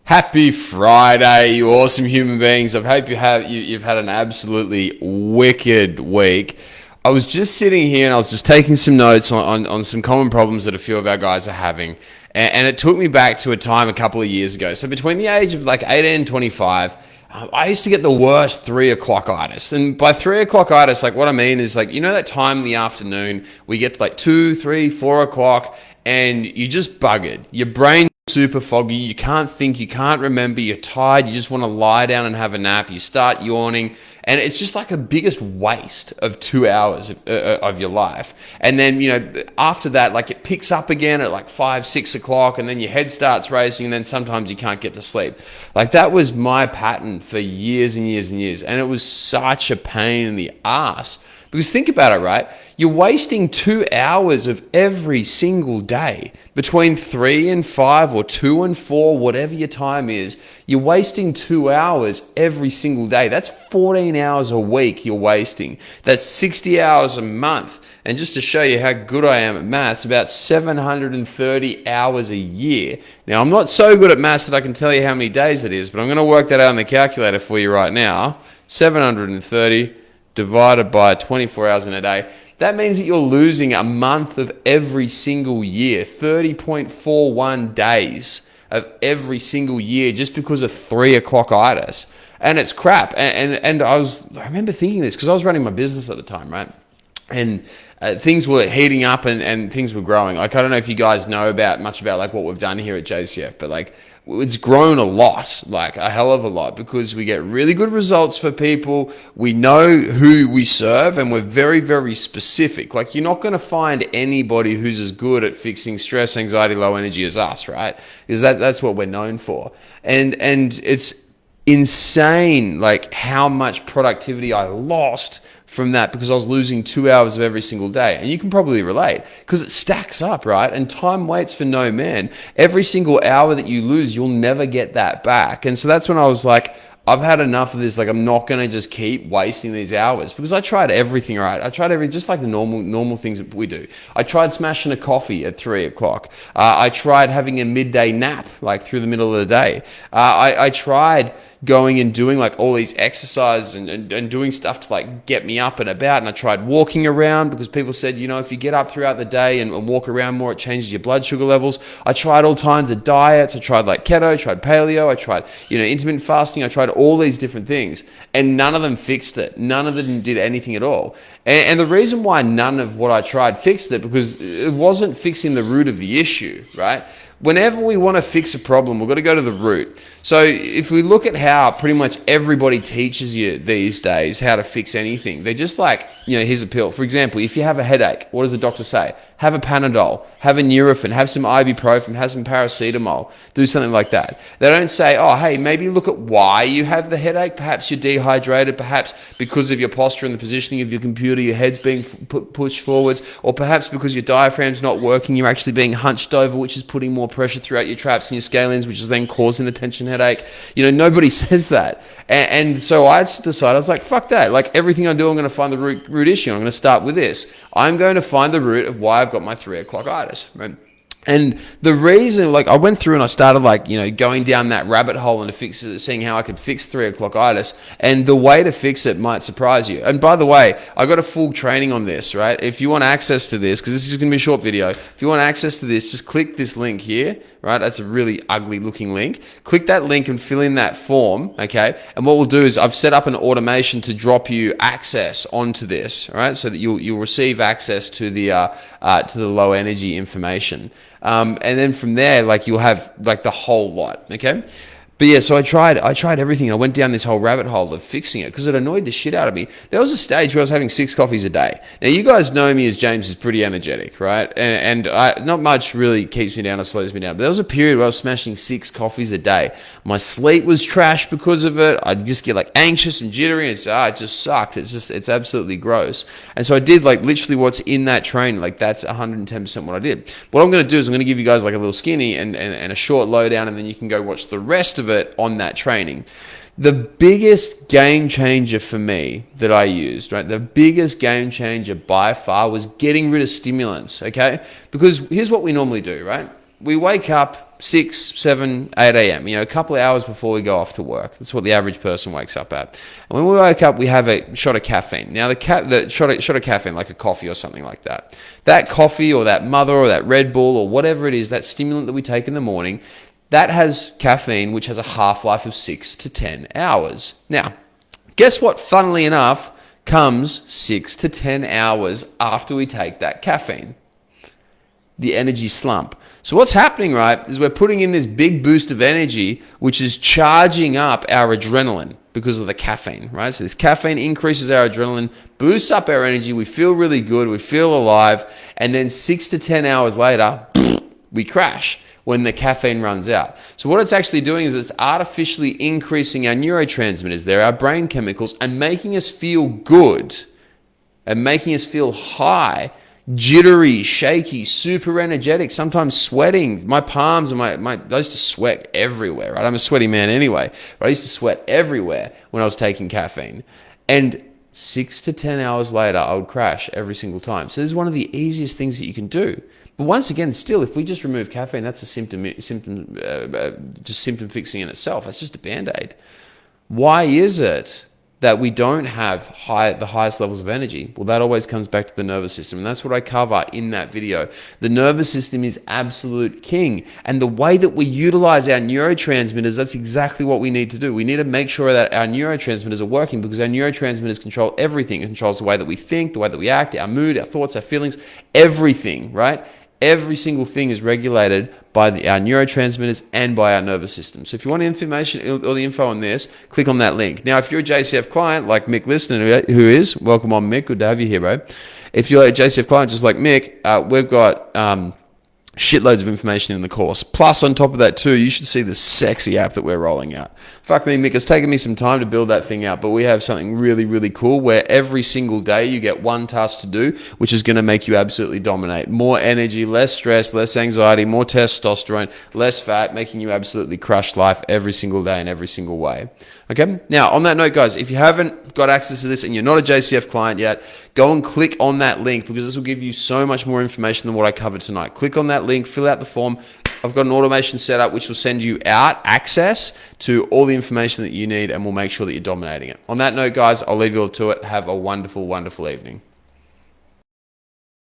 Happy Friday, you awesome human beings. I hope you've had an absolutely wicked week. I was just sitting here and I was just taking some notes on some common problems that a few of our guys are having. And it took me back to a time a couple of years ago. So between the age of like 18 and 25, I used to get the worst 3 o'clock itis. And by 3 o'clock itis, like what I mean is like, you know that time in the afternoon, we get to like 2, 3, 4 o'clock and you just buggered. Your brain super foggy, you can't think, you can't remember, you're tired, you just want to lie down and have a nap, you start yawning, and it's just like the biggest waste of 2 hours of your life. And then, after that, like it picks up again at like 5, 6 o'clock, and then your head starts racing, and then sometimes you can't get to sleep. Like that was my pattern for years and years and years, and it was such a pain in the ass. Because think about it, right? You're wasting 2 hours of every single day between 3 and 5 or 2 and 4, whatever your time is. You're wasting 2 hours every single day. That's 14 hours a week you're wasting. That's 60 hours a month. And just to show you how good I am at maths, about 730 hours a year. Now, I'm not so good at maths that I can tell you how many days it is, but I'm going to work that out on the calculator for you right now. 730 divided by 24 hours in a day. That means that you're losing a month of every single year, 30.41 days of every single year just because of 3 o'clock itis. And it's crap. And I remember thinking this because I was running my business at the time, right? And things were heating up and things were growing. Like, I don't know if you guys know much about like what we've done here at JCF, but like it's grown a lot, like a hell of a lot, because we get really good results for people. We know who we serve and we're very, very specific. Like you're not going to find anybody who's as good at fixing stress, anxiety, low energy as us, right? Because that's what we're known for. And it's insane like how much productivity I lost from that because I was losing 2 hours of every single day. And you can probably relate because it stacks up, right? And time waits for no man. Every single hour that you lose, you'll never get that back. And so that's when I was like, I've had enough of this. Like, I'm not going to just keep wasting these hours because I tried everything, right? I tried just like the normal things that we do. I tried smashing a coffee at 3 o'clock. I tried having a midday nap, like through the middle of the day. I tried going and doing like all these exercises and doing stuff to like get me up and about. And I tried walking around because people said, if you get up throughout the day and walk around more, it changes your blood sugar levels. I tried all kinds of diets. I tried like keto, tried paleo, I tried, intermittent fasting. I tried all these different things and none of them fixed it. None of them did anything at all. And the reason why none of what I tried fixed it, because it wasn't fixing the root of the issue, right? Whenever we want to fix a problem, we've got to go to the root. So if we look at how pretty much everybody teaches you these days how to fix anything, they're just like, here's a pill. For example, if you have a headache, what does the doctor say? Have a Panadol, have a Nurofen, have some ibuprofen, have some paracetamol, do something like that. They don't say, oh, hey, maybe look at why you have the headache. Perhaps you're dehydrated, perhaps because of your posture and the positioning of your computer, your head's being pushed forwards, or perhaps because your diaphragm's not working, you're actually being hunched over, which is putting more pressure throughout your traps and your scalenes, which is then causing the tension headache. Nobody says that. And so I decided, I was like, fuck that. Like everything I do, I'm going to find the root issue. I'm going to start with this. I'm going to find the root of why I've got my 3 o'clock itis, right? And the reason, like, I went through and I started, like, going down that rabbit hole and seeing how I could fix 3 o'clock itis. And the way to fix it might surprise you. And by the way, I got a full training on this, right? If you want access to this, because this is just going to be a short video, if you want access to this, just click this link here, right? That's a really ugly looking link. Click that link and fill in that form, okay? And what we'll do is I've set up an automation to drop you access onto this, all right? So that you'll receive access to the low energy information. And then from there, like you'll have like the whole lot, okay? But yeah, so I tried everything. I went down this whole rabbit hole of fixing it because it annoyed the shit out of me. There was a stage where I was having 6 coffees a day. Now, you guys know me as James is pretty energetic, right? And not much really keeps me down or slows me down. But there was a period where I was smashing 6 coffees a day. My sleep was trash because of it. I'd just get like anxious and jittery. And it just sucked. It's absolutely gross. And so I did like literally what's in that training. Like that's 110% what I did. What I'm going to do is I'm going to give you guys like a little skinny and a short lowdown, and then you can go watch the rest of it on that training. The biggest game changer for me that I used, right? The biggest game changer by far was getting rid of stimulants, okay? Because here's what we normally do, right? We wake up, 6, 7, 8 a.m., a couple of hours before we go off to work. That's what the average person wakes up at. And when we wake up, we have a shot of caffeine. Now, the shot of caffeine, like a coffee or something like that. That coffee or that Mother or that Red Bull or whatever it is, that stimulant that we take in the morning, that has caffeine, which has a half-life of 6 to 10 hours. Now, guess what, funnily enough, comes 6 to 10 hours after we take that caffeine? The energy slump. So what's happening, right, is we're putting in this big boost of energy, which is charging up our adrenaline because of the caffeine, right? So this caffeine increases our adrenaline, boosts up our energy, we feel really good, we feel alive, and then 6 to 10 hours later, we crash when the caffeine runs out. So what it's actually doing is it's artificially increasing our neurotransmitters there, our brain chemicals, and making us feel good and making us feel high, jittery, shaky, super energetic, sometimes sweating. My palms and I used to sweat everywhere, right? I'm a sweaty man anyway, but I used to sweat everywhere when I was taking caffeine. And 6 to 10 hours later, I would crash every single time. So this is one of the easiest things that you can do. But once again, still, if we just remove caffeine, that's a symptom fixing in itself. That's just a Band-Aid. Why is it that we don't have the highest levels of energy? Well, that always comes back to the nervous system, and that's what I cover in that video. The nervous system is absolute king, and the way that we utilize our neurotransmitters, that's exactly what we need to do. We need to make sure that our neurotransmitters are working, because our neurotransmitters control everything. It controls the way that we think, the way that we act, our mood, our thoughts, our feelings, everything, right? Every single thing is regulated by our neurotransmitters and by our nervous system. So if you want information or the info on this, click on that link. Now, if you're a JCF client like Mick Listener, who is, welcome on, Mick. Good to have you here, bro. If you're a JCF client just like Mick, we've got shitloads of information in the course. Plus, on top of that too, you should see the sexy app that we're rolling out. Fuck me, Mick, it's taken me some time to build that thing out, but we have something really, really cool where every single day you get one task to do, which is going to make you absolutely dominate. More energy, less stress, less anxiety, more testosterone, less fat, making you absolutely crush life every single day in every single way. Okay? Now, on that note, guys, if you haven't got access to this and you're not a JCF client yet, go and click on that link, because this will give you so much more information than what I covered tonight. Click on that link, fill out the form. I've got an automation set up which will send you out access to all the information that you need, and we'll make sure that you're dominating it. On that note, guys, I'll leave you all to it. Have a wonderful, wonderful evening.